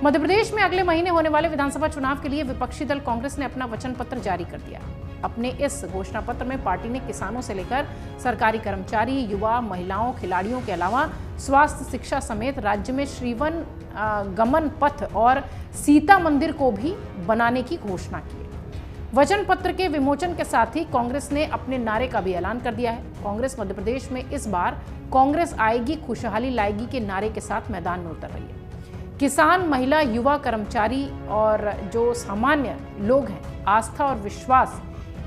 मध्य प्रदेश में अगले महीने होने वाले विधानसभा चुनाव के लिए विपक्षी दल कांग्रेस ने अपना वचन पत्र जारी कर दिया। अपने इस घोषणा पत्र में पार्टी ने किसानों से लेकर सरकारी कर्मचारी, युवा, महिलाओं, खिलाड़ियों के अलावा स्वास्थ्य, शिक्षा समेत राज्य में श्रीवन गमन पथ और सीता मंदिर को भी बनाने की घोषणा की है। वचन पत्र के विमोचन के साथ ही कांग्रेस ने अपने नारे का भी ऐलान कर दिया है। कांग्रेस मध्य प्रदेश में इस बार कांग्रेस आएगी, खुशहाली लाएगी के नारे के साथ मैदान में उतर रही है। किसान, महिला, युवा, कर्मचारी और जो सामान्य लोग हैं, आस्था और विश्वास,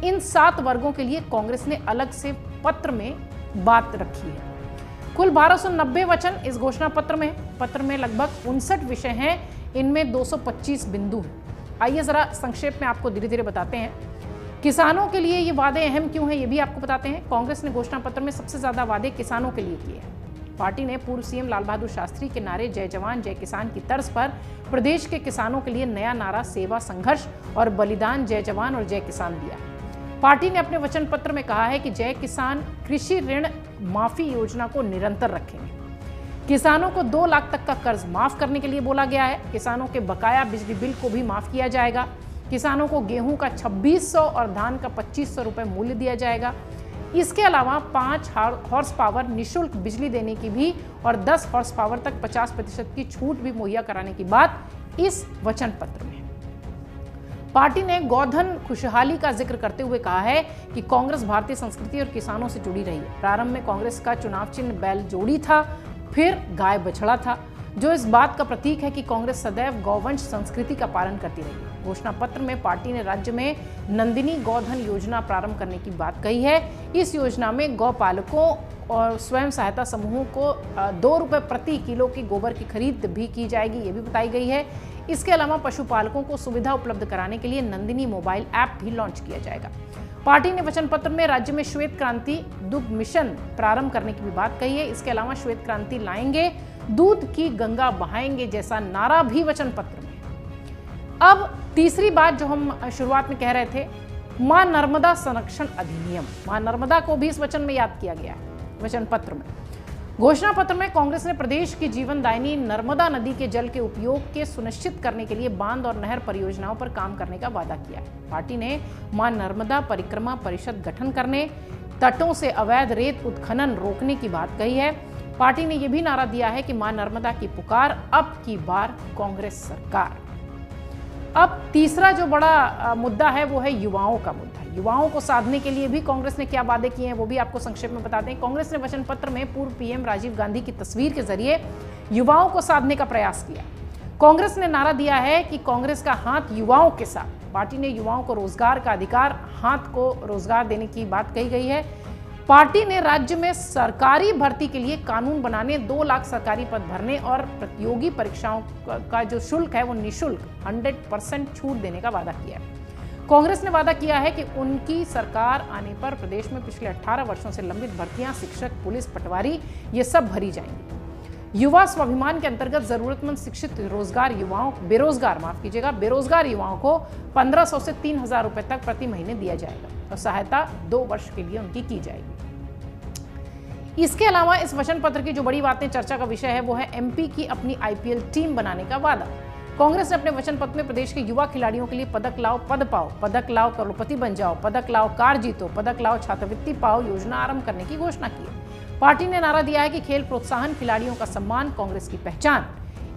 इन 7 वर्गों के लिए कांग्रेस ने अलग से पत्र में बात रखी है। कुल 1290 वचन इस घोषणा पत्र में है। पत्र में लगभग 59 विषय हैं, इनमें 225 बिंदु हैं। आइए जरा संक्षेप में आपको धीरे धीरे बताते हैं। किसानों के लिए ये वादे अहम क्यों हैं, ये भी आपको बताते हैं। कांग्रेस ने घोषणा पत्र में सबसे ज्यादा वादे किसानों के लिए किए हैं। पार्टी ने पूर्व सीएम लाल बहादुर शास्त्री के नारे जय जवान जय किसान की तर्ज पर प्रदेश के किसानों के लिए नया नारा सेवा, संघर्ष और बलिदान जय जवान और जय किसान दिया। पार्टी ने अपने वचन पत्र में कहा है कि जय किसान कृषि ऋण माफी योजना को निरंतर रखेंगे। किसानों को 2 लाख तक का कर्ज माफ करने के लिए बोला गया है। किसानों के बकाया बिजली बिल को भी माफ किया जाएगा। किसानों को गेहूं का 2600 और धान का 2500 रुपए मूल्य दिया जाएगा। इसके अलावा 5 हॉर्स पावर निःशुल्क बिजली देने की भी और 10 हॉर्स पावर तक 50% की छूट भी मुहैया कराने की बात इस वचन पत्र में है। पार्टी ने गौधन खुशहाली का जिक्र करते हुए कहा है कि कांग्रेस भारतीय संस्कृति और किसानों से जुड़ी रही है। प्रारंभ में कांग्रेस का चुनाव चिन्ह बैल जोड़ी था, फिर गाय बछड़ा था, जो इस बात का प्रतीक है कि कांग्रेस सदैव गौवंश संस्कृति का पालन करती रही है। घोषणा पत्र में पार्टी ने राज्य में नंदिनी गौधन योजना प्रारंभ करने की बात कही है। इस योजना में गौपालकों और स्वयं सहायता समूहों को 2 रुपए प्रति किलो की गोबर की खरीद भी की जाएगी, ये भी बताई गई है। इसके अलावा पशुपालकों को सुविधा उपलब्ध कराने के लिए नंदिनी मोबाइल ऐप भी लॉन्च किया जाएगा। पार्टी ने वचन पत्र में राज्य में श्वेत क्रांति दुग्ध मिशन प्रारंभ करने की भी बात कही है। इसके अलावा श्वेत क्रांति लाएंगे, दूध की गंगा बहाएंगे जैसा नारा भी वचन पत्र में। अब तीसरी बात जो हम शुरुआत में कह रहे थे, मां नर्मदा संरक्षण अधिनियम, मां नर्मदा को भी इस वचन में याद किया गया है। वचन पत्र में, घोषणा पत्र में कांग्रेस ने प्रदेश की जीवनदायिनी नर्मदा नदी के जल के उपयोग के सुनिश्चित करने के लिए बांध और नहर परियोजनाओं पर काम करने का वादा किया है। पार्टी ने मां नर्मदा परिक्रमा परिषद गठन करने, तटों से अवैध रेत उत्खनन रोकने की बात कही है। पार्टी ने यह भी नारा दिया है कि मां नर्मदा की पुकार, अब की बार कांग्रेस सरकार। अब तीसरा जो बड़ा मुद्दा है वो है युवाओं का मुद्दा। युवाओं को साधने के लिए भी कांग्रेस ने क्या वादे किए हैं वो भी आपको संक्षेप में बताते हैं। कांग्रेस ने वचन पत्र में पूर्व पीएम राजीव गांधी की तस्वीर के जरिए युवाओं को साधने का प्रयास किया। कांग्रेस ने नारा दिया है कि कांग्रेस का हाथ युवाओं के साथ। पार्टी ने युवाओं को रोजगार का अधिकार, हाथ को रोजगार देने की बात कही गई है। पार्टी ने राज्य में सरकारी भर्ती के लिए कानून बनाने, 2 लाख सरकारी पद भरने और प्रतियोगी परीक्षाओं का जो शुल्क है वो निःशुल्क 100% छूट देने का वादा किया है। कांग्रेस ने वादा किया है कि उनकी सरकार आने पर प्रदेश में पिछले 18 वर्षों से लंबित भर्तियां, शिक्षक, पुलिस, पटवारी, ये सब भरी जाएंगी। युवा स्वाभिमान के अंतर्गत जरूरतमंद शिक्षित बेरोजगार युवाओं को 1500 से 3000 रुपए तक प्रति महीने दिया जाएगा और सहायता 2 वर्ष के लिए उनकी की जाएगी। इसके अलावा इस वचन पत्र की जो बड़ी बातें चर्चा का विषय है वो है एमपी की अपनी आईपीएल टीम बनाने का वादा। कांग्रेस ने अपने वचन पत्र में प्रदेश के युवा खिलाड़ियों के लिए पदक लाओ पद पाओ, पदक लाओ करोड़पति बन जाओ, पदक लाओ कार जीतो, पदक लाओ छात्रवृत्ति पाओ योजना आरंभ करने की घोषणा की है। पार्टी ने नारा दिया है कि खेल प्रोत्साहन, खिलाड़ियों का सम्मान, कांग्रेस की पहचान।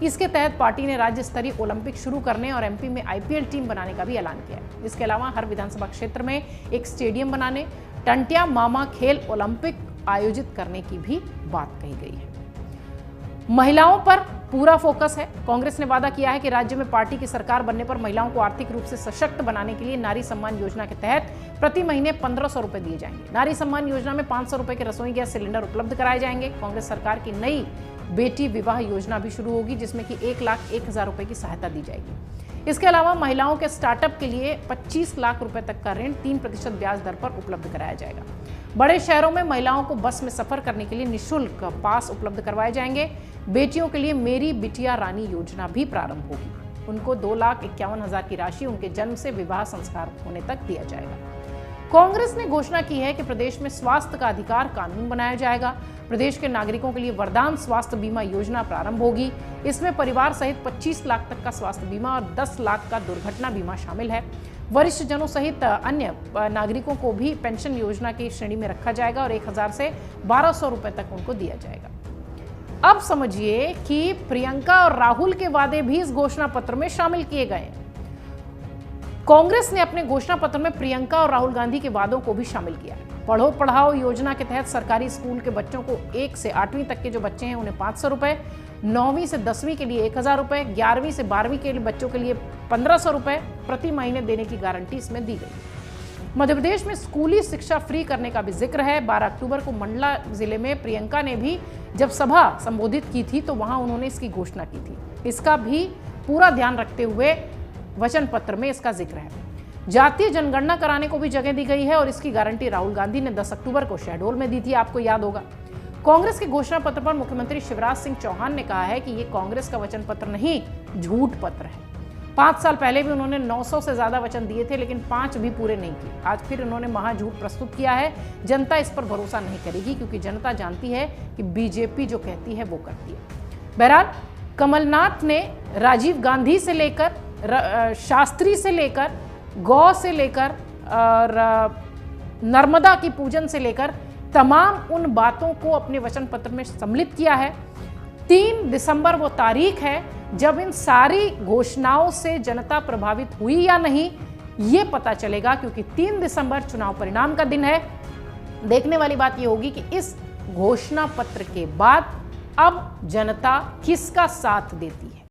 इसके तहत पार्टी ने राज्य स्तरीय ओलंपिक शुरू करने और एमपी में आईपीएल टीम बनाने का भी ऐलान किया है। इसके अलावा हर विधानसभा क्षेत्र में एक स्टेडियम बनाने, टंटिया मामा खेल ओलंपिक आयोजित करने की भी बात कही गई है। महिलाओं पर पूरा फोकस है। कांग्रेस ने वादा किया है कि राज्य में पार्टी की सरकार बनने पर महिलाओं को आर्थिक रूप से सशक्त बनाने के लिए नारी सम्मान योजना के तहत प्रति महीने 1500 रुपए दिए जाएंगे। नारी सम्मान योजना में 500 रुपए के रसोई गैस सिलेंडर उपलब्ध कराए जाएंगे। कांग्रेस सरकार की नई बेटी विवाह योजना भी शुरू होगी, जिसमें कि 1,01,000 रुपए की सहायता दी जाएगी। इसके अलावा महिलाओं के स्टार्टअप के लिए 25 लाख रुपए तक का ऋण 3% ब्याज दर पर उपलब्ध कराया जाएगा। बड़े शहरों में महिलाओं को बस में सफर करने के लिए निःशुल्क पास उपलब्ध करवाए जाएंगे। बेटियों के लिए मेरी बिटिया रानी योजना भी प्रारंभ होगी। उनको 2,51,000 की राशि उनके जन्म से विवाह संस्कार होने तक दिया जाएगा। कांग्रेस ने घोषणा की है कि प्रदेश में स्वास्थ्य का अधिकार कानून बनाया जाएगा। प्रदेश के नागरिकों के लिए वरदान स्वास्थ्य बीमा योजना प्रारंभ होगी। इसमें परिवार सहित 25 लाख तक का स्वास्थ्य बीमा और 10 लाख का दुर्घटना बीमा शामिल है। वरिष्ठ जनों सहित अन्य नागरिकों को भी पेंशन योजना की श्रेणी में रखा जाएगा और 1000 से 1200 रुपए तक उनको दिया जाएगा। अब समझिए कि प्रियंका और राहुल के वादे भी इस घोषणा पत्र में शामिल किए गए हैं। कांग्रेस ने अपने घोषणा पत्र में प्रियंका और राहुल गांधी के वादों को भी शामिल किया है। पढ़ो पढ़ाओ योजना के तहत सरकारी स्कूल के बच्चों को 1 से 8वीं तक के जो बच्चे हैं उन्हें 500 रुपए, 9वीं से 10वीं के लिए 1000 रुपए, 11वीं से 12वीं के लिए बच्चों के लिए 1500 रुपए प्रति महीने देने की गारंटी इसमें दी गई। मध्य प्रदेश में स्कूली शिक्षा फ्री करने का भी जिक्र है। 12 अक्टूबर को मंडला जिले में प्रियंका ने भी जब सभा संबोधित की थी तो वहां उन्होंने इसकी घोषणा की थी। इसका भी पूरा ध्यान रखते हुए वचन पत्र में इसका जिक्र है। जातीय जनगणना कराने को भी जगह दी गई है और इसकी गारंटी राहुल गांधी ने 10 अक्टूबर को शहडोल में दी थी, आपको याद होगा। कांग्रेस के घोषणा पत्र पर मुख्यमंत्री शिवराज सिंह चौहान ने कहा है कि ये कांग्रेस का वचन पत्र नहीं, झूठ पत्र है। 5 साल पहले भी उन्होंने 900 से ज्यादा वचन दिए थे, लेकिन 5 भी पूरे नहीं किए। आज फिर उन्होंने महाझूठ प्रस्तुत किया है। जनता इस पर भरोसा नहीं करेगी, क्योंकि जनता जानती है कि बीजेपी जो कहती है वो करती है। बहरहाल कमलनाथ ने राजीव गांधी से लेकर शास्त्री से लेकर गौ से लेकर और नर्मदा की पूजन से लेकर तमाम उन बातों को अपने वचन पत्र में सम्मिलित किया है। 3 दिसंबर वो तारीख है जब इन सारी घोषणाओं से जनता प्रभावित हुई या नहीं ये पता चलेगा, क्योंकि 3 दिसंबर चुनाव परिणाम का दिन है। देखने वाली बात ये होगी कि इस घोषणा पत्र के बाद अब जनता किसका साथ देती है।